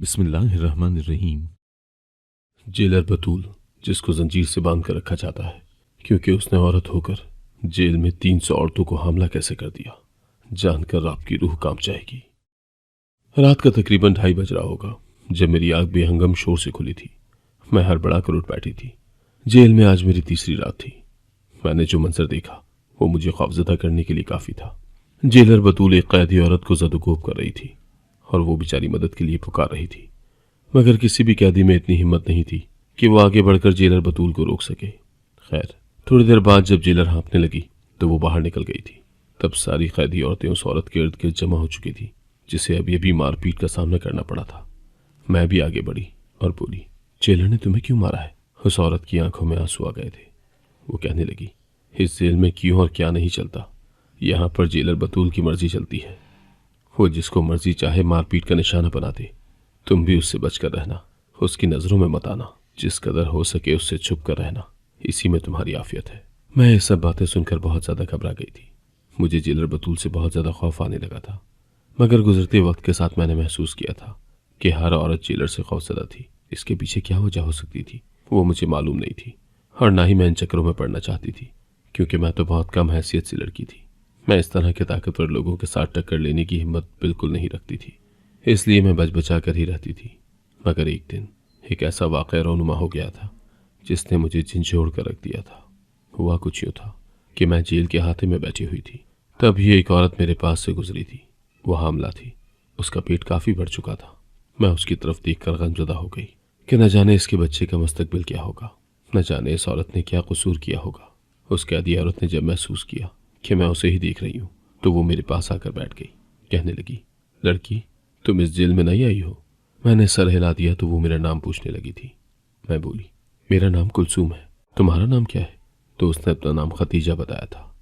बिस्मिल्लाहिर्रहमानिर्रहीम। जेलर बतूल, जिसको जंजीर से बांध कर रखा जाता है क्योंकि उसने औरत होकर जेल में 300 औरतों को हमला कैसे कर दिया, जानकर आपकी रूह कांप जाएगी। रात का तकरीबन 2:30 बज रहा होगा जब मेरी आंख बेहंगम शोर से खुली थी। मैं हड़बड़ा कर उठ बैठी थी। जेल में आज मेरी तीसरी रात थी। मैंने जो मंजर देखा वो मुझे खौफजदा करने के लिए काफी था। जेलर बतूल एक कैदी औरत को ज़द-ओ-कोब कर रही थी और वो बेचारी मदद के लिए पुकार रही थी, मगर किसी भी कैदी में इतनी हिम्मत नहीं थी कि वो आगे बढ़कर जेलर बतूल को रोक सके। खैर, थोड़ी देर बाद जब जेलर हाँफने लगी तो वो बाहर निकल गई थी। तब सारी कैदी औरतें उस औरत के इर्द गिर्द जमा हो चुकी थी जिसे अभी अभी मारपीट का सामना करना पड़ा था। मैं भी आगे बढ़ी और बोली, जेलर ने तुम्हें क्यों मारा है? उस औरत की आंखों में आंसू आ गए थे। वो कहने लगी, इस जेल में क्यों और क्या नहीं चलता। यहाँ पर जेलर बतूल की मर्जी चलती है। वो जिसको मर्जी चाहे मारपीट का निशाना बना दे। तुम भी उससे बचकर रहना, उसकी नजरों में मत आना। जिस कदर हो सके उससे छुप कर रहना, इसी में तुम्हारी आफियत है। मैं ये सब बातें सुनकर बहुत ज्यादा घबरा गई थी। मुझे जेलर बतूल से बहुत ज्यादा खौफ आने लगा था, मगर गुजरते वक्त के साथ मैंने महसूस किया था कि हर औरत जेलर से खौफजदा थी। इसके पीछे क्या वजह हो सकती थी वो मुझे मालूम नहीं थी, और ना ही मैं इन चक्करों में पड़ना चाहती थी, क्योंकि मैं तो बहुत कम हैसियत से लड़की थी। मैं इस तरह के ताकतवर लोगों के साथ टक्कर लेने की हिम्मत बिल्कुल नहीं रखती थी, इसलिए मैं बच बचा कर ही रहती थी। मगर एक दिन एक ऐसा वाक़या रौनुमा हो गया था जिसने मुझे झंझोड़ कर रख दिया था। हुआ कुछ यूँ था कि मैं जेल के हाथे में बैठी हुई थी। तभी एक औरत मेरे पास से गुजरी थी। वो हामला थी, उसका पेट काफ़ी बढ़ चुका था। मैं उसकी तरफ देखकर गमज़दा हो गई कि न जाने इसके बच्चे का मुस्तकबिल क्या होगा, न जाने इस औरत ने क्या कसूर किया होगा। उस कैदी औरत ने जब महसूस किया कि मैं उसे ही देख रही हूँ तो वो मेरे पास आकर बैठ गई। कहने लगी, लड़की, तुम इस जेल में नहीं आई हो? मैंने सर हिला दिया तो वो मेरा नाम पूछने लगी थी। मैं बोली, मेरा नाम कुलसूम है, तुम्हारा नाम क्या है? तो उसने अपना नाम खतीजा बताया था।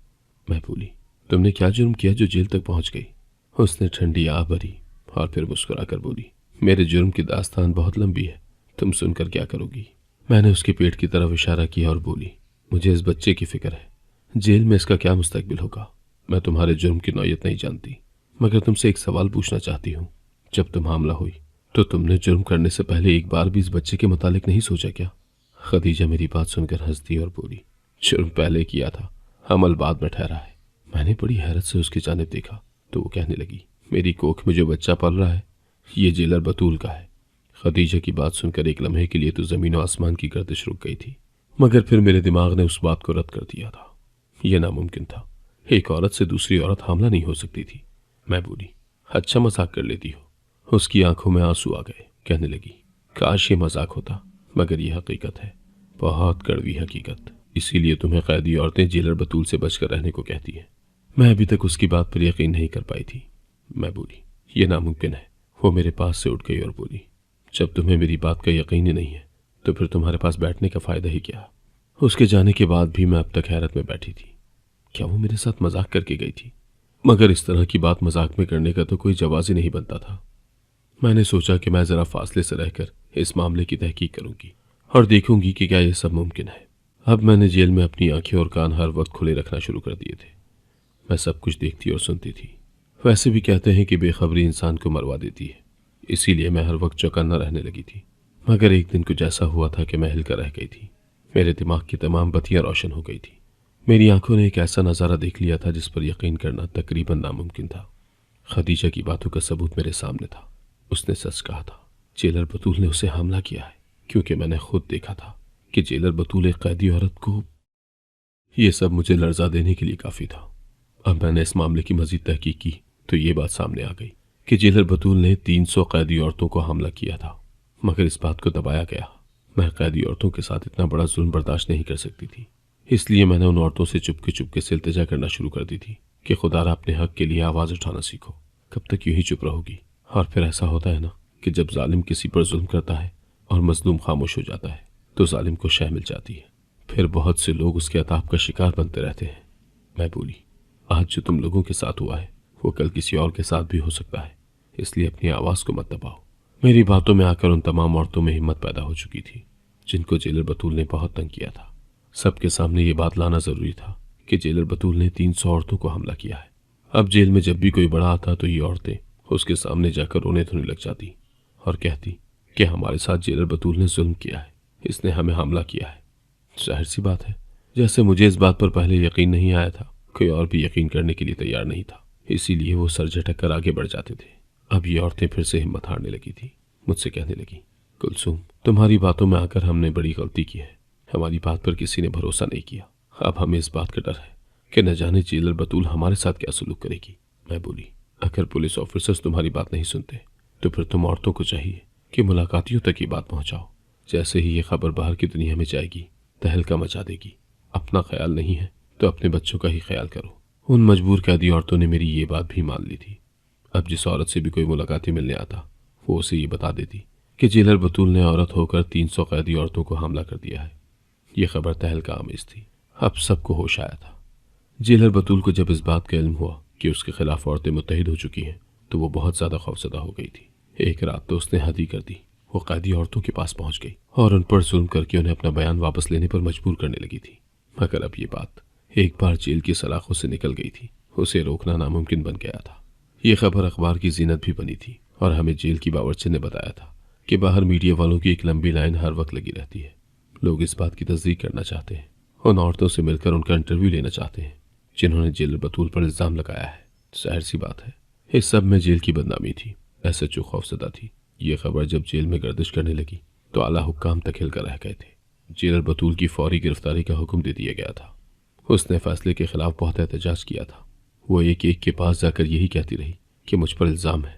मैं बोली, तुमने क्या जुर्म किया जो जेल तक पहुंच गई? उसने ठंडी आह भरी और फिर मुस्कुरा कर बोली, मेरे जुर्म की दास्तान बहुत लंबी है, तुम सुनकर क्या करोगी? मैंने उसके पेट की तरफ इशारा किया और बोली, मुझे इस बच्चे की फिक्र है, जेल में इसका क्या मुस्तकबिल होगा। मैं तुम्हारे जुर्म की नौयत नहीं जानती, मगर तुमसे एक सवाल पूछना चाहती हूँ। जब तुम हमला हुई तो तुमने जुर्म करने से पहले एक बार भी इस बच्चे के मुतालिक नहीं सोचा क्या? खदीजा मेरी बात सुनकर हंस दी और बोली, जुर्म पहले किया था, अमल बाद में ठहरा है। मैंने बड़ी हैरत से उसकी जानिब देखा तो वो कहने लगी, मेरी कोख में जो बच्चा पल रहा है ये जेलर बतूल का है। खदीजा की बात सुनकर एक लम्हे के लिए तो जमीन और आसमान की गर्दिश रुक गई थी, मगर फिर मेरे दिमाग ने उस बात को रद्द कर दिया था। यह नामुमकिन था, एक औरत से दूसरी औरत हमला नहीं हो सकती थी। मैं बोली, अच्छा मजाक कर लेती हो। उसकी आंखों में आंसू आ गए। कहने लगी, काश ये मजाक होता, मगर यह हकीकत है, बहुत कड़वी हकीकत। इसीलिए तुम्हें कैदी औरतें जेलर बतूल से बचकर रहने को कहती हैं। मैं अभी तक उसकी बात पर यकीन नहीं कर पाई थी। मैं बोली, यह नामुमकिन है। वो मेरे पास से उठ गई और बोली, जब तुम्हें मेरी बात का यकीन ही नहीं है तो फिर तुम्हारे पास बैठने का फायदा ही क्या? उसके जाने के बाद भी मैं अब तक हैरत में बैठी थी। क्या वो मेरे साथ मजाक करके गई थी? मगर इस तरह की बात मजाक में करने का तो कोई जवाब ही नहीं बनता था। मैंने सोचा कि मैं जरा फासले से रहकर इस मामले की तहकीक करूंगी और देखूंगी कि क्या यह सब मुमकिन है। अब मैंने जेल में अपनी आंखें और कान हर वक्त खुले रखना शुरू कर दिए थे। मैं सब कुछ देखती और सुनती थी। वैसे भी कहते हैं कि बेखबरी इंसान को मरवा देती है, इसीलिए मैं हर वक्त चौकन्ना रहने लगी थी। मगर एक दिन कुछ ऐसा हुआ था कि मैं हिलकर रह गई थी। मेरे दिमाग की तमाम बत्तियां रोशन हो गई थी। मेरी आंखों ने एक ऐसा नज़ारा देख लिया था जिस पर यकीन करना तकरीबन नामुमकिन था। खदीजा की बातों का सबूत मेरे सामने था। उसने सच कहा था, जेलर बतूल ने उसे हमला किया है, क्योंकि मैंने खुद देखा था कि जेलर बतूल एक कैदी औरत को। यह सब मुझे लर्जा देने के लिए काफ़ी था। अब मैंने इस मामले की मजीद तहकीक की तो ये बात सामने आ गई कि जेलर बतूल ने 300 कैदी औरतों को हमला किया था, मगर इस बात को दबाया गया। मैं कैदी औरतों के साथ इतना बड़ा जुल्म बर्दाश्त नहीं कर सकती थी, इसलिए मैंने उन औरतों से चुपके चुपके से इल्तिजा करना शुरू कर दी थी कि खुदारा अपने हक के लिए आवाज़ उठाना सीखो। कब तक यूं ही चुप रहोगी? और फिर ऐसा होता है ना कि जब जालिम किसी पर जुल्म करता है और मजलूम खामोश हो जाता है तो जालिम को शह मिल जाती है। फिर बहुत से लोग उसके अताब का शिकार बनते रहते हैं। मैं बोली, आज जो तुम लोगों के साथ हुआ है वो कल किसी और के साथ भी हो सकता है, इसलिए अपनी आवाज़ को मत दबाओ। मेरी बातों में आकर उन तमाम औरतों में हिम्मत पैदा हो चुकी थी जिनको जेलर बतूल ने बहुत तंग किया था। सबके सामने ये बात लाना ज़रूरी था कि जेलर बतूल ने 300 औरतों को हमला किया है। अब जेल में जब भी कोई बड़ा आता तो ये औरतें उसके सामने जाकर रोने धोने लग जाती और कहती कि हमारे साथ जेलर बतूल ने जुल्म किया है, इसने हमें हमला किया है। जाहिर सी बात है, जैसे मुझे इस बात पर पहले यकीन नहीं आया था, कोई और भी यकीन करने के लिए तैयार नहीं था, इसीलिए वो सर झटक कर आगे बढ़ जाते थे। अब ये औरतें फिर से हिम्मत हारने लगी थी। मुझसे कहने लगी, कुलसुम, तुम्हारी बातों में आकर हमने बड़ी गलती की है। हमारी बात पर किसी ने भरोसा नहीं किया। अब हमें इस बात का डर है कि न जाने जेलर बतूल हमारे साथ क्या सलूक करेगी। मैं बोली, अगर पुलिस ऑफिसर्स तुम्हारी बात नहीं सुनते तो फिर तुम औरतों को चाहिए कि मुलाकातियों तक ये बात पहुंचाओ। जैसे ही ये खबर बाहर की दुनिया में जाएगी, तहलका मचा देगी। अपना ख्याल नहीं है तो अपने बच्चों का ही ख्याल करो। उन मजबूर कैदी औरतों ने मेरी ये बात भी मान ली थी। अब जिस औरत से भी कोई मुलाकाती मिलने आता, वो उसे ये बता देती कि जेलर बतूल ने औरत होकर 300 कैदी औरतों को हमला कर दिया है। ये खबर तहलका आमेज थी। अब सबको होश आया था। जेलर बतूल को जब इस बात का इल्म हुआ कि उसके खिलाफ औरतें मुत्तहिद हो चुकी हैं, तो वो बहुत ज्यादा खौफजदा हो गई थी। एक रात तो उसने हद ही कर दी। वो कैदी औरतों के पास पहुंच गई और उन पर जुल्म करके उन्हें अपना बयान वापस लेने पर मजबूर करने लगी थी। मगर अब ये बात एक बार जेल की सलाखों से निकल गई थी, उसे रोकना नामुमकिन बन गया था। ये खबर अखबार की जीनत भी बनी थी और हमें जेल की बावर्ची ने बताया था कि बाहर मीडिया वालों की एक लंबी लाइन हर वक्त लगी रहती है। लोग इस बात की तस्दीक करना चाहते हैं, उन औरतों से मिलकर उनका इंटरव्यू लेना चाहते हैं जिन्होंने जेलर बतूल पर इल्जाम लगाया है। जाहिर सी बात है, इस सब में जेल की बदनामी थी। एसएचओ खौफजदा थी। ये खबर जब जेल में गर्दिश करने लगी तो आला हुक्काम तक हिलकर रह गए थे। जेलर बतूल की फौरी गिरफ्तारी का हुक्म दे दिया गया था। उसने फैसले के खिलाफ बहुत एहतजाज किया था। वो एक एक के पास जाकर यही कहती रही कि मुझ पर इल्जाम है,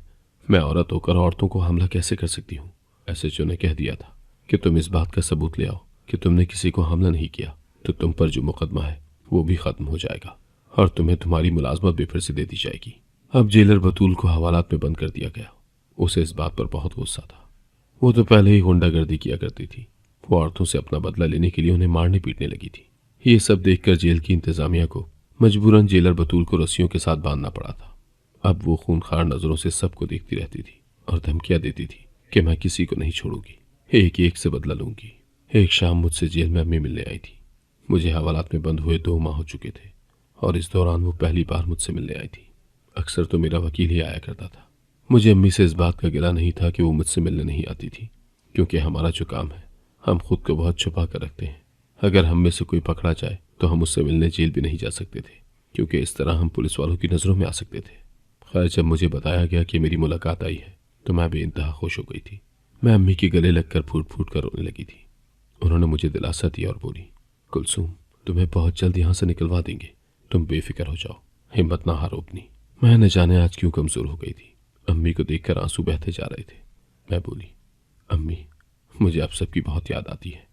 मैं औरत होकर औरतों को हमला कैसे कर सकती हूँ। एसएचओ ने कह दिया था कि तुम इस बात का सबूत ले आओ कि तुमने किसी को हमला नहीं किया, तो तुम पर जो मुकदमा है वो भी खत्म हो जाएगा और तुम्हें तुम्हारी मुलाजमत भी फिर से दे दी जाएगी। अब जेलर बतूल को हवालात में बंद कर दिया गया। उसे इस बात पर बहुत गुस्सा था। वो तो पहले ही गुंडागर्दी किया करती थी। वो औरतों से अपना बदला लेने के लिए उन्हें मारने पीटने लगी थी। ये सब देखकर जेल की इंतजामिया को मजबूरन जेलर बतूल को रस्सियों के साथ बांधना पड़ा था। अब वो खूनखार नजरों से सबको देखती रहती थी और धमकियां देती थी कि मैं किसी को नहीं छोड़ूंगी, एक एक से बदला लूंगी। एक शाम मुझसे जेल में अम्मी मिलने आई थी। मुझे हवालात में बंद हुए 2 माह हो चुके थे और इस दौरान वो पहली बार मुझसे मिलने आई थी। अक्सर तो मेरा वकील ही आया करता था। मुझे अम्मी से इस बात का गिला नहीं था कि वो मुझसे मिलने नहीं आती थी, क्योंकि हमारा जो काम है हम खुद को बहुत छुपा कर रखते हैं। अगर हम में से कोई पकड़ा जाए तो हम उससे मिलने जेल भी नहीं जा सकते थे, क्योंकि इस तरह हम पुलिस वालों की नज़रों में आ सकते थे। खैर, जब मुझे बताया गया कि मेरी मुलाकात आई है तो मैं बेइंतहा खुश हो गई थी। मैं अम्मी के गले लगकर फूट फूट कर रोने लगी थी। उन्होंने मुझे दिलासा दिया और बोली, कुलसुम, तुम्हें बहुत जल्द यहाँ से निकलवा देंगे, तुम बेफिक्र हो जाओ, हिम्मत ना हारो अपनी। मैं न जाने आज क्यों कमजोर हो गई थी। अम्मी को देखकर आंसू बहते जा रहे थे। मैं बोली, अम्मी, मुझे आप सबकी बहुत याद आती है।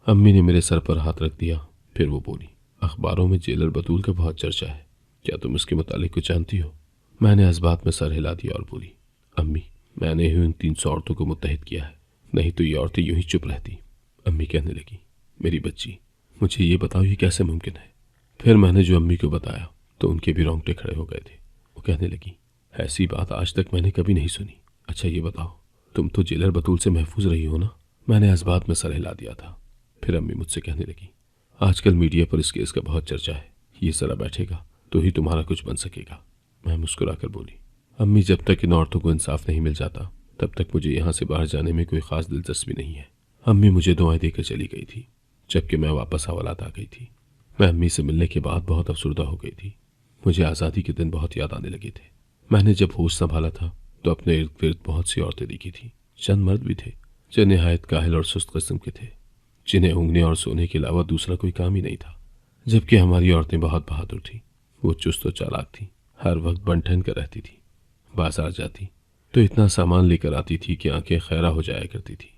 अम्मी ने मेरे सर पर हाथ रख दिया। फिर वो बोली, अखबारों में जेलर बतूल का बहुत चर्चा है, क्या तुम इसके मुतालिक कुछ जानती हो? मैंने इस बात में सर हिला दिया और बोली, अम्मी, मैंने ही उन 300 औरतों को मुत्तहिद किया है, नहीं तो ये औरतें यूं ही चुप रहती। अम्मी कहने लगी, मेरी बच्ची, मुझे ये बताओ ये कैसे मुमकिन है? फिर मैंने जो अम्मी को बताया तो उनके भी रोंगटे खड़े हो गए थे। वो कहने लगी, ऐसी बात आज तक मैंने कभी नहीं सुनी। अच्छा ये बताओ, तुम तो जेलर बतूल से महफूज रही हो ना? मैंने इस बात में सर हिला दिया था। फिर अम्मी मुझसे कहने लगी, आजकल मीडिया पर इस केस का बहुत चर्चा है, ये जरा बैठेगा तो ही तुम्हारा कुछ बन सकेगा। मैं मुस्कुराकर बोली, अम्मी, जब तक इन औरतों को इंसाफ नहीं मिल जाता तब तक मुझे यहाँ से बाहर जाने में कोई खास दिलचस्पी नहीं है। अम्मी मुझे दुआएं देकर चली गई थी, जबकि मैं वापस हवालात आ गई थी। मैं अम्मी से मिलने के बाद बहुत अफसुर्दा हो गई थी। मुझे आज़ादी के दिन बहुत याद आने लगे थे। मैंने जब होश संभाला था तो अपने इर्द गिर्द बहुत सी औरतें देखी थी। चंद मर्द भी थे जो निहायत काहिल और सुस्त किस्म के थे, जिन्हें ऊँगने और सोने के अलावा दूसरा कोई काम ही नहीं था। जबकि हमारी औरतें बहुत बहादुर थीं। वो चुस्त और चालाक थीं, हर वक्त बन ठन कर रहती थी। बाजार जाती तो इतना सामान लेकर आती थी कि आंखें खैरा हो जाया करती थी।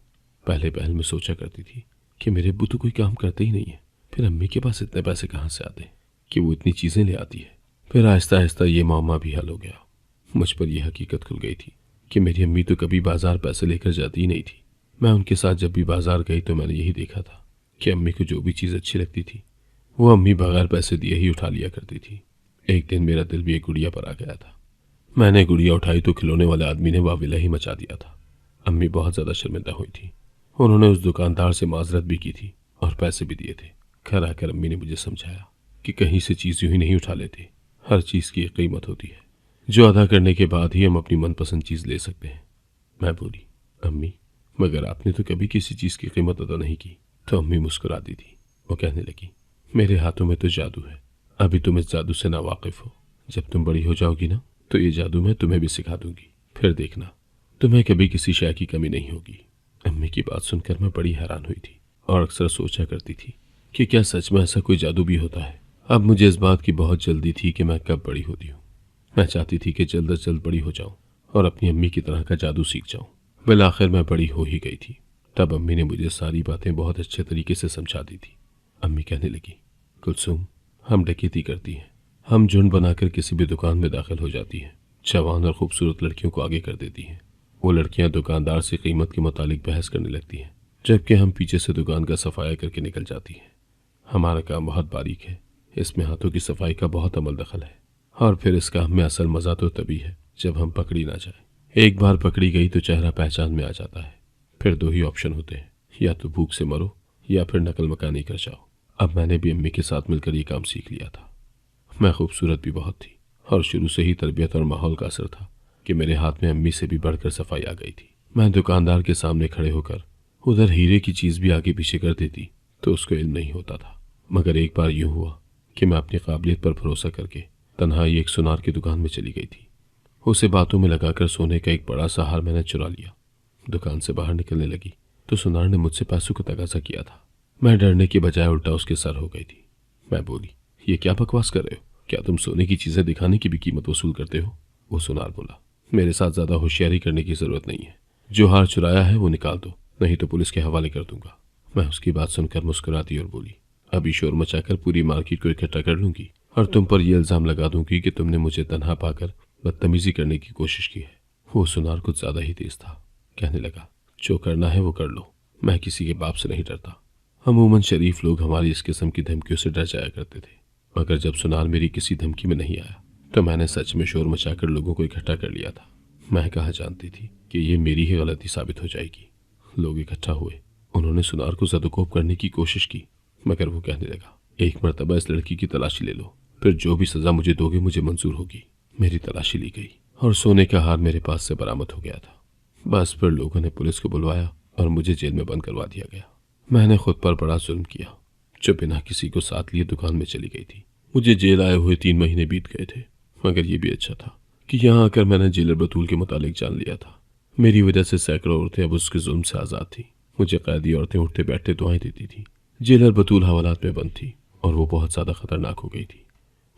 पहले पहल में सोचा करती थी कि मेरे अब्बू तो कोई काम करते ही नहीं है, फिर अम्मी के पास इतने पैसे कहाँ से आते कि वो इतनी चीज़ें ले आती है। फिर आहिस्ता आहिस्ता ये मामा भी हल हो गया। मुझ पर यह हकीकत खुल गई थी कि मेरी अम्मी तो कभी बाजार पैसे लेकर जाती ही नहीं थी। मैं उनके साथ जब भी बाजार गई तो मैंने यही देखा था कि अम्मी को जो भी चीज़ अच्छी लगती थी वो अम्मी बगैर पैसे दिए ही उठा लिया करती थी। एक दिन मेरा दिल भी एक गुड़िया पर आ गया था। मैंने गुड़िया उठाई तो खिलौने वाले आदमी ने वाविला ही मचा दिया था। अम्मी बहुत ज़्यादा शर्मिंदा हुई थी। उन्होंने उस दुकानदार से माजरत भी की थी और पैसे भी दिए थे। घर आकर अम्मी ने मुझे समझाया कि कहीं से चीज़ यूं ही नहीं उठा लेते, हर चीज़ की एक कीमत होती है जो अदा करने के बाद ही हम अपनी मनपसंद चीज़ ले सकते हैं। मैं बोली, अम्मी, मगर आपने तो कभी किसी चीज़ की कीमत अदा नहीं की। तो अम्मी मुस्कुरा दी थी। वो कहने लगी, मेरे हाथों में तो जादू है, अभी तुम इस जादू से नावाकिफ हो। जब तुम बड़ी हो जाओगी ना, तो ये जादू मैं तुम्हें भी सिखा दूंगी। फिर देखना, तुम्हें कभी किसी शय की कमी नहीं होगी। अम्मी की बात सुनकर मैं बड़ी हैरान हुई थी और अक्सर सोचा करती थी कि क्या सच में ऐसा कोई जादू भी होता है। अब मुझे इस बात की बहुत जल्दी थी कि मैं कब बड़ी होती हूँ। मैं चाहती थी कि जल्द अज जल्द बड़ी हो जाऊं और अपनी अम्मी की तरह का जादू सीख जाऊं। बिल आखिर मैं बड़ी हो ही गई थी। तब अम्मी ने मुझे सारी बातें बहुत अच्छे तरीके से समझा दी थी। अम्मी कहने लगी, कुलसुम, हम डकैती करती हैं। हम झुंड बनाकर किसी भी दुकान में दाखिल हो जाती हैं। जवान और खूबसूरत लड़कियों को आगे कर देती हैं। वो लड़कियां दुकानदार से कीमत के मुतालिक बहस करने लगती हैं, जबकि हम पीछे से दुकान का सफाया करके निकल जाती हैं। हमारा काम बहुत बारीक है, इसमें हाथों की सफाई का बहुत अमल दखल है। और फिर इस काम में असल मज़ा तो तभी है जब हम पकड़ी ना जाए। एक बार पकड़ी गई तो चेहरा पहचान में आ जाता है। फिर दो ही ऑप्शन होते हैं, या तो भूख से मरो या फिर नकल मकानी कर जाओ। अब मैंने भी अम्मी के साथ मिलकर ये काम सीख लिया था। मैं खूबसूरत भी बहुत थी और शुरू से ही तरबियत और माहौल का असर था कि मेरे हाथ में अम्मी से भी बढ़कर सफाई आ गई थी। मैं दुकानदार के सामने खड़े होकर उधर हीरे की चीज़ भी आगे पीछे कर देती तो उसको इल्म नहीं होता था। मगर एक बार यूं हुआ कि मैं अपनी काबिलियत पर भरोसा करके तन्हाई एक सुनार की दुकान में चली गई थी। उसे बातों में लगाकर सोने का एक बड़ा सा हार मैंने चुरा लिया। दुकान से बाहर निकलने लगी तो सुनार ने मुझसे पैसों का तगाजा किया था। मैं डरने की बजाय उल्टा उसके सर हो गई थी। मैं बोली, ये क्या बकवास कर रहे हो? क्या तुम सोने की चीज़ें दिखाने की भी कीमत वसूल करते हो? वो सुनार बोला, मेरे साथ ज़्यादा होशियारी करने की ज़रूरत नहीं है। जो हार चुराया है वो निकाल दो, नहीं तो पुलिस के हवाले कर दूंगा। मैं उसकी बात सुनकर मुस्कुरा दी और बोली, अभी शोर मचाकर पूरी मार्केट को इकट्ठा कर लूंगी और तुम पर यह इल्ज़ाम लगा दूंगी कि तुमने मुझे तन्हा पाकर बदतमीजी करने की कोशिश की है। वो सुनार कुछ ज़्यादा ही तेज था। कहने लगा, जो करना है वो कर लो, मैं किसी के बाप से नहीं डरता। अमूमन शरीफ लोग हमारी इस किस्म की धमकियों से डर जाया करते थे, मगर जब सुनार मेरी किसी धमकी में नहीं आया तो मैंने सच में शोर मचाकर लोगों को इकट्ठा कर लिया था। मैं कहाँ जानती थी कि ये मेरी ही गलती साबित हो जाएगी। लोग इकट्ठा हुए, उन्होंने सुनार को सदुकोप करने की कोशिश की, मगर वो कहने लगा, एक मरतबा इस लड़की की तलाशी ले लो, फिर जो भी सज़ा मुझे दोगे मुझे मंजूर होगी। मेरी तलाशी ली गई और सोने का हार मेरे पास से बरामद हो गया था। बस फिर लोगों ने पुलिस को बुलवाया और मुझे जेल में बंद करवा दिया गया। मैंने खुद पर बड़ा जुल्म किया, जो बिना किसी को साथ लिए दुकान में चली गई थी। मुझे जेल आए हुए 3 महीने बीत गए थे, मगर ये भी अच्छा था कि यहाँ आकर मैंने जेलर बतूल के मुतालिक जान लिया था। मेरी वजह से सैकड़ों औरतें अब उसके जुल्म से आज़ाद थी। मुझे कैदी औरतें उठते बैठते दुआएं देती थी। जेलर बतूल हवालात में बंद थी और वो बहुत ज़्यादा खतरनाक हो गई थी।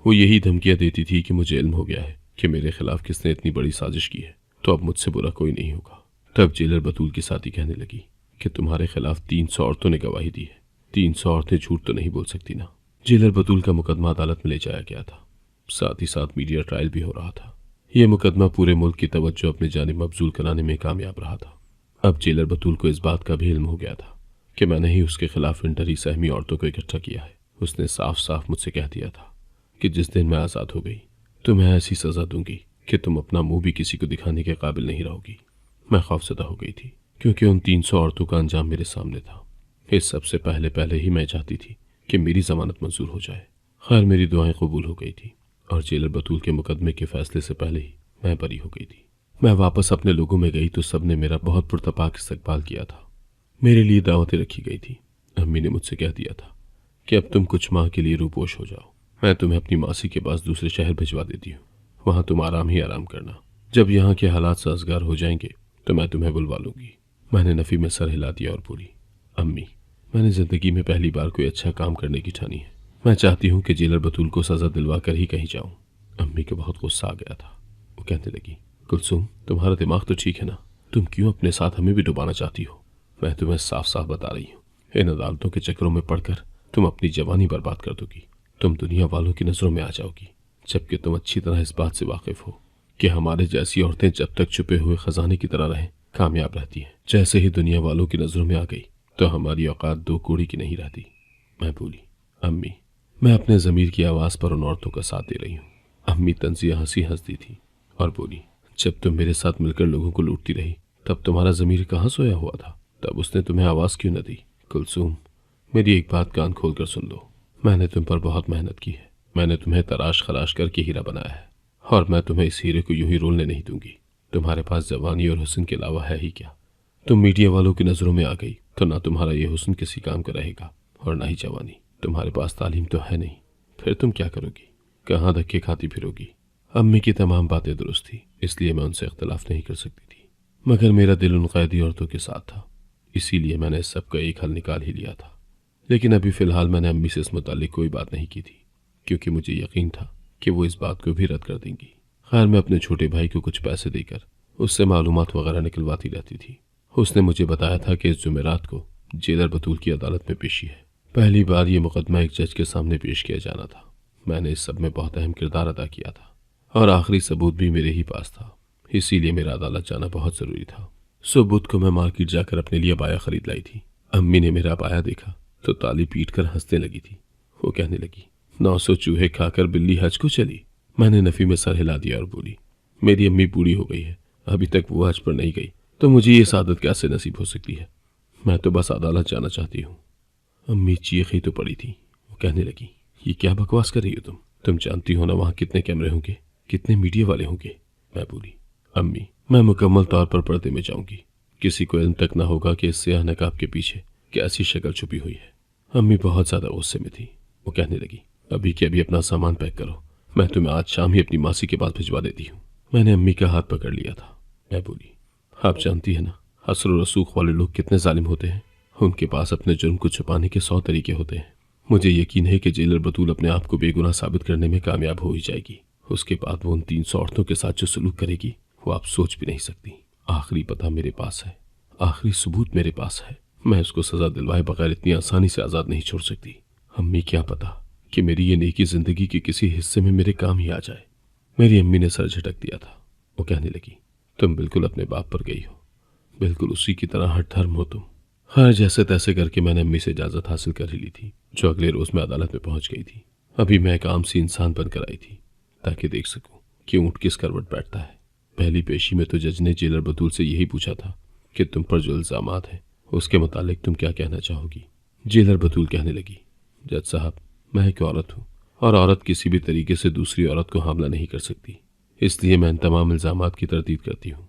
वो यही धमकियाँ देती थी कि मुझे इल्म हो गया है कि मेरे खिलाफ किसने इतनी बड़ी साजिश की है, तो अब मुझसे बुरा कोई नहीं होगा। तब जेलर बतूल की साथी कहने लगी कि तुम्हारे खिलाफ 300 औरतों ने गवाही दी है। 300 औरतें झूठ तो नहीं बोल सकती ना। जेलर बतूल का मुकदमा अदालत में ले जाया गया था। साथ ही साथ मीडिया ट्रायल भी हो रहा था। यह मुकदमा पूरे मुल्क की तवज्जो अपनी जानिब मबजूल कराने में कामयाब रहा था। अब जेलर बतूल को इस बात का भी इल्म हो गया था कि मैंने ही उसके खिलाफ इन डरी सहमी औरतों को इकट्ठा किया है। उसने साफ साफ मुझसे कह दिया था कि जिस दिन मैं आज़ाद हो गई तो मैं ऐसी सज़ा दूंगी कि तुम अपना मुंह भी किसी को दिखाने के काबिल नहीं रहोगी। मैं खौफजदा हो गई थी क्योंकि उन 300 औरतों का अंजाम मेरे सामने था। इस सबसे पहले ही मैं चाहती थी कि मेरी जमानत मंजूर हो जाए। खैर, मेरी दुआएं कबूल हो गई थी और जेलर बतूल के मुकदमे के फैसले से पहले ही मैं बरी हो गई थी। मैं वापस अपने लोगों में गई तो सबने मेरा बहुत पुरतपाक इस्तकबाल किया था। मेरे लिए दावतें रखी गई थी। अम्मी ने मुझसे कह दिया था कि अब तुम कुछ माह के लिए रूपोश हो जाओ, मैं तुम्हें अपनी मासी के पास दूसरे शहर भिजवा देती हूँ। वहाँ तुम आराम ही आराम करना। जब यहाँ के हालात साजगार हो जाएंगे तो मैं तुम्हें बुलवा लूंगी। मैंने नफ़ी में सर हिला दिया और बोली, अम्मी, मैंने ज़िंदगी में पहली बार कोई अच्छा काम करने की ठानी है। मैं चाहती हूँ कि जेलर बतूल को सज़ा दिलवा कर ही कहीं जाऊँ। अम्मी को बहुत गुस्सा आ गया था। वो कहने लगी, कुलसुम, तुम्हारा दिमाग तो ठीक है ना? तुम क्यों अपने साथ हमें भी डुबाना चाहती हो? मैं तुम्हें साफ साफ बता रही हूँ, इन अदालतों के चक्करों में पड़कर तुम अपनी जवानी बर्बाद कर दोगी। तुम दुनिया वालों की नज़रों में आ जाओगी, जबकि तुम अच्छी तरह इस बात से वाकिफ हो कि हमारे जैसी औरतें जब तक छुपे हुए खजाने की तरह रहें कामयाब रहती हैं। जैसे ही दुनिया वालों की नज़रों में आ गई तो हमारी औकात 2 कौड़ी की नहीं रहती। मैं बोली, अम्मी, मैं अपने ज़मीर की आवाज़ पर उन औरतों का साथ दे रही हूँ। अम्मी तंजिया हंसी दी थी और बोली, जब तुम मेरे साथ मिलकर लोगों को लूटती रही तब तुम्हारा ज़मीर कहाँ सोया हुआ था? तब उसने तुम्हें आवाज़ क्यों न दी? कुलसुम, मेरी एक बात कान खोल कर सुन लो। मैंने तुम पर बहुत मेहनत की है। मैंने तुम्हें तराश खराश करके हीरा बनाया है और मैं तुम्हें इस हीरे को यूं ही रोलने नहीं दूंगी। तुम्हारे पास जवानी और हुस्न के अलावा है ही क्या? तुम मीडिया वालों की नज़रों में आ गई तो ना तुम्हारा ये हुस्न किसी काम का रहेगा और ना ही जवानी। तुम्हारे पास तालीम तो है नहीं, फिर तुम क्या करोगी? कहाँ धक्के खाती फिरोगी? अम्मी की तमाम बातें दुरुस्त थी, इसलिए मैं उनसे इख्तलाफ नहीं कर सकती थी, मगर मेरा दिल उन कैदी औरतों के साथ था, इसीलिए मैंने इस सब का एक हल निकाल ही लिया था। लेकिन अभी फ़िलहाल मैंने अम्मी से इस मुतालिक कोई बात नहीं की थी, क्योंकि मुझे यकीन था कि वो इस बात को भी रद्द कर देंगी। खैर, मैं अपने छोटे भाई को कुछ पैसे देकर उससे मालूमात वगैरह निकलवाती रहती थी। उसने मुझे बताया था कि इस जुमेरात को जेलर बतूल की अदालत में पेशी है। पहली बार ये मुकदमा एक जज के सामने पेश किया जाना था। मैंने इस सब में बहुत अहम किरदार अदा किया था और आखिरी सबूत भी मेरे ही पास था, इसीलिए मेरा अदालत जाना बहुत ज़रूरी था। सबूत को मैं मार्केट जाकर अपने लिए अबाया खरीद लाई थी। अम्मी ने मेरा अबाया देखा तो ताली पीट कर हंसने लगी थी। वो कहने लगी, 900 चूहे खाकर बिल्ली हज को चली। मैंने नफ़ी में सर हिला दिया और बोली, मेरी अम्मी बूढ़ी हो गई है, अभी तक वो हज पर नहीं गई, तो मुझे ये सादत कैसे नसीब हो सकती है? मैं तो बस अदालत जाना चाहती हूँ। अम्मी चीखी तो पड़ी थी। वो कहने लगी, ये क्या बकवास कर रही हो तुम जानती हो ना वहाँ कितने कैमरे होंगे, कितने मीडिया वाले होंगे। मैं बोली, अम्मी मैं मुकम्मल तौर पर पर्दे में जाऊंगी, किसी को इल्म तक ना होगा कि इस सियाह नकाब के पीछे कैसी शक्ल छुपी हुई है। अम्मी बहुत ज़्यादा गुस्से में थी। वो कहने लगी, अभी के अभी अपना सामान पैक करो, मैं तुम्हें आज शाम ही अपनी मासी के पास भिजवा देती हूँ। मैंने अम्मी का हाथ पकड़ लिया था। मैं बोली, आप जानती है ना हसर और रसूख वाले लोग कितने जालिम होते हैं। उनके पास अपने जुर्म को छुपाने के 100 तरीके होते हैं। मुझे यकीन है कि जेलर बतूल अपने आप को बेगुनाह साबित करने में कामयाब हो ही जाएगी। उसके बाद वो उन 300 औरतों के साथ जो सलूक करेगी वो आप सोच भी नहीं सकती। आखिरी पता मेरे पास है, आखिरी सबूत मेरे पास है। मैं उसको सजा दिलवाए बगैर इतनी आसानी से आज़ाद नहीं छोड़ सकती। अम्मी क्या पता कि मेरी ये नेकी जिंदगी के किसी हिस्से में मेरे काम ही आ जाए। मेरी अम्मी ने सर झटक दिया था। वो कहने लगी, तुम बिल्कुल अपने बाप पर गई हो, बिल्कुल उसी की तरह हठ धर्म हो तुम। खैर, जैसे तैसे करके मैंने अम्मी से इजाज़त हासिल कर ही ली थी, जो अगले रोज़ मैं अदालत में पहुंच गई थी। अभी मैं एक आम सी इंसान बनकर आई थी ताकि देख सकूं कि ऊँट किस करवट बैठता है। पहली पेशी में तो जज ने जेलर बतूल से यही पूछा था कि तुम पर जो इल्ज़ामात हैं उसके मुतालिक तुम क्या कहना चाहोगी। जेलर बतूल कहने लगी, जज साहब मैं एक औरत हूँ और औरत किसी भी तरीके से दूसरी औरत को हमला नहीं कर सकती, इसलिए मैं इन तमाम इल्ज़ामात की तरदीद करती हूँ।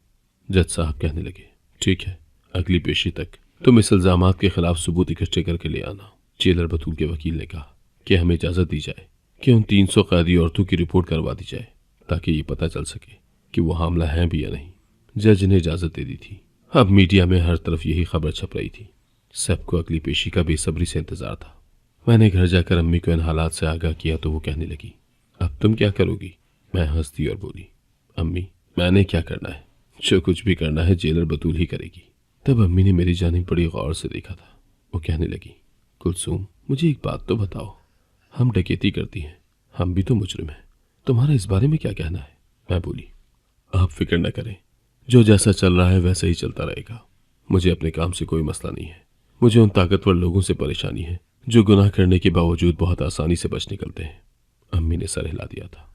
जज साहब कहने लगे, ठीक है, अगली पेशी तक तुम इस इल्ज़ामात के खिलाफ सबूत इकट्ठे करके ले आना। जेलर बतूल के वकील ने कहा कि हमें इजाज़त दी जाए कि उन 300 कैदी औरतों की रिपोर्ट करवा दी जाए ताकि ये पता चल सके कि वो हामला हैं भी या नहीं। जज ने इजाज़त दे दी थी। अब मीडिया में हर तरफ यही खबर छप रही थी। सबको अगली पेशी का बेसब्री से इंतजार था। मैंने घर जाकर अम्मी को इन हालात से आगाह किया तो वो कहने लगी, अब तुम क्या करोगी? मैं हंस दी और बोली, अम्मी मैंने क्या करना है, जो कुछ भी करना है जेलर बतूल ही करेगी। तब अम्मी ने मेरी जानिब बड़ी गौर से देखा था। वो कहने लगी, कुलसूम मुझे एक बात तो बताओ, हम डकैती करती हैं, हम भी तो मुजरिम हैं, तुम्हारा इस बारे में क्या कहना है? मैं बोली, आप फिक्र न करें, जो जैसा चल रहा है वैसा ही चलता रहेगा। मुझे अपने काम से कोई मसला नहीं है। मुझे उन ताकतवर लोगों से परेशानी है जो गुनाह करने के बावजूद बहुत आसानी से बच निकलते हैं। अम्मी ने सर हिला दिया था।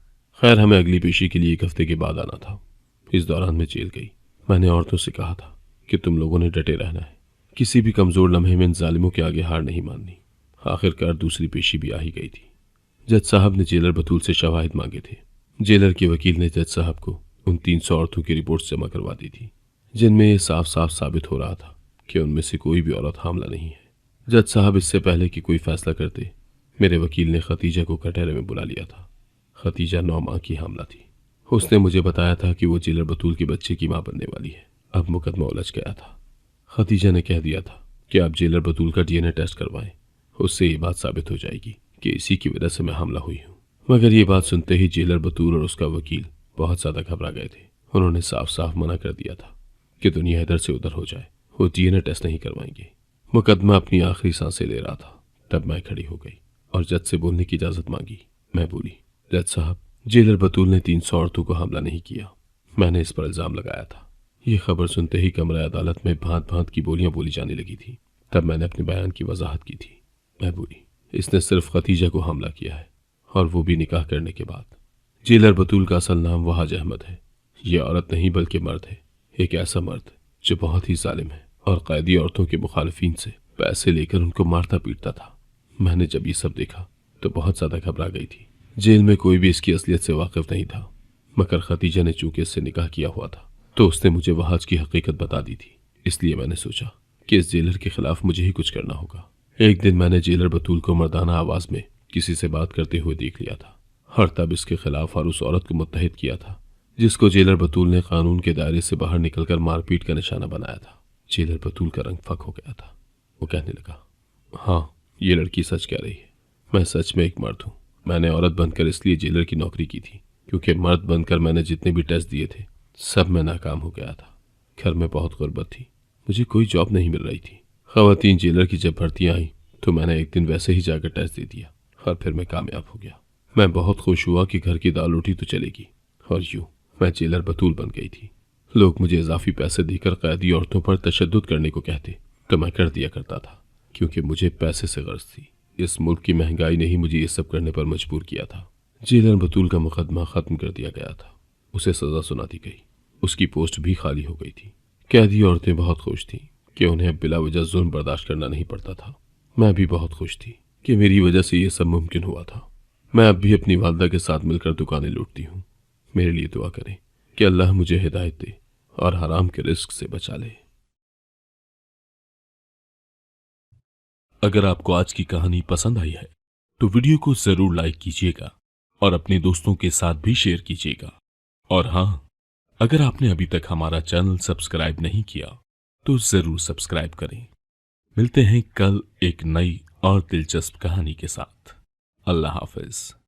खैर, हमें अगली पेशी के लिए 1 हफ्ते के बाद आना था। इस दौरान मैं जेल गई। मैंने औरतों से कहा था कि तुम लोगों ने डटे रहना है, किसी भी कमज़ोर लम्हे में इन जालिमों के आगे हार नहीं माननी। आखिरकार दूसरी पेशी भी आ ही गई थी। जज साहब ने जेलर बतूल से शवाहिद मांगे थे। जेलर के वकील ने जज साहब को उन 300 औरतों की रिपोर्ट जमा करवा दी थी, जिनमें यह साफ साफ साबित हो रहा था कि उनमें से कोई भी औरत हामला नहीं है। जज साहब इससे पहले कि कोई फैसला करते, मेरे वकील ने खतीजा को कटहरे में बुला लिया था। खतीजा 9 माह की हामला थी। उसने मुझे बताया था कि वो जेलर बतूल के बच्चे की माँ बनने वाली है। अब मुकदमा उलझ गया था। खतीजा ने कह दिया था कि आप जेलर बतूल का DNA टेस्ट करवाएं, उससे ये बात साबित हो जाएगी कि इसी की वजह से मैं हमला हुई हूँ। मगर ये बात सुनते ही जेलर बतूल और उसका वकील बहुत ज़्यादा घबरा गए थे। उन्होंने साफ साफ मना कर दिया था कि दुनिया इधर से उधर हो जाए, वो DNA टेस्ट नहीं करवाएंगे। मुकदमा अपनी आखिरी सांसें ले रहा था। तब मैं खड़ी हो गई और जज से बोलने की इजाज़त मांगी। मैं बोली, जज साहब जेलर बतूल ने 300 औरतों को हमला नहीं किया, मैंने इस पर इल्ज़ाम लगाया था। ये खबर सुनते ही कमरा अदालत में भांत भांत की बोलियां बोली जाने लगी थी। तब मैंने अपने बयान की वजाहत की थी। मैं बोली, इसने सिर्फ खतीजा को हमला किया है, और वो भी निकाह करने के बाद। जेलर बतूल का असल नाम वहाज अहमद है। ये औरत नहीं बल्कि मर्द है, एक ऐसा मर्द जो बहुत ही जालिम है और कैदी औरतों के मुखालिफिन से पैसे लेकर उनको मारता पीटता था। मैंने जब ये सब देखा तो बहुत ज़्यादा घबरा गई थी। जेल में कोई भी इसकी असलियत से वाकिफ नहीं था, मगर खतीजा ने चूंकि इससे निकाह किया हुआ था तो उसने मुझे वहाज की हकीकत बता दी थी। इसलिए मैंने सोचा कि इस जेलर के खिलाफ मुझे ही कुछ करना होगा। एक दिन मैंने जेलर बतूल को मर्दाना आवाज में किसी से बात करते हुए देख लिया था और तब इसके खिलाफ और उस औरत को मुत्तहिद किया था जिसको जेलर बतूल ने कानून के दायरे से बाहर निकलकर मारपीट का निशाना बनाया था। जेलर बतूल का रंग फक हो गया था। वो कहने लगा, हाँ, ये लड़की सच कह रही है। मैं सच में एक मर्द हूँ। मैंने औरत बनकर इसलिए जेलर की नौकरी की थी क्योंकि मर्द बनकर मैंने जितने भी टेस्ट दिए थे सब में नाकाम हो गया था। घर में बहुत गुर्बत थी, मुझे कोई जॉब नहीं मिल रही थी। खवातीन जेलर की जब भर्तियां आई तो मैंने एक दिन वैसे ही जाकर टेस्ट दे दिया और फिर मैं कामयाब हो गया। मैं बहुत खुश हुआ कि घर की दाल रोटी तो चलेगी, और यूं मैं जेलर बतूल बन गई थी। लोग मुझे इजाफी पैसे देकर कैदी औरतों पर तशद्दुद करने को कहते तो मैं कर दिया करता था क्योंकि मुझे पैसे से गर्ज थी। इस मुल्क की महंगाई ने ही मुझे ये सब करने पर मजबूर किया था। जेलर बतूल का मुकदमा खत्म कर दिया गया था। उसे सजा सुना दी गई। उसकी पोस्ट भी खाली हो गई थी। कैदी औरतें बहुत खुश थीं कि उन्हें अब बिला वजह जुल्म बर्दाश्त करना नहीं पड़ता था। मैं भी बहुत खुश थी कि मेरी वजह से ये सब मुमकिन हुआ था। मैं अब भी अपनी वालदा के साथ मिलकर दुकानें लूटती हूँ। मेरे लिए दुआ करें कि अल्लाह मुझे हिदायत दे और हराम के रिस्क से बचा ले। अगर आपको आज की कहानी पसंद आई है तो वीडियो को जरूर लाइक कीजिएगा और अपने दोस्तों के साथ भी शेयर कीजिएगा। और हाँ, अगर आपने अभी तक हमारा चैनल सब्सक्राइब नहीं किया तो जरूर सब्सक्राइब करें। मिलते हैं कल एक नई और दिलचस्प कहानी के साथ। अल्लाह हाफिज।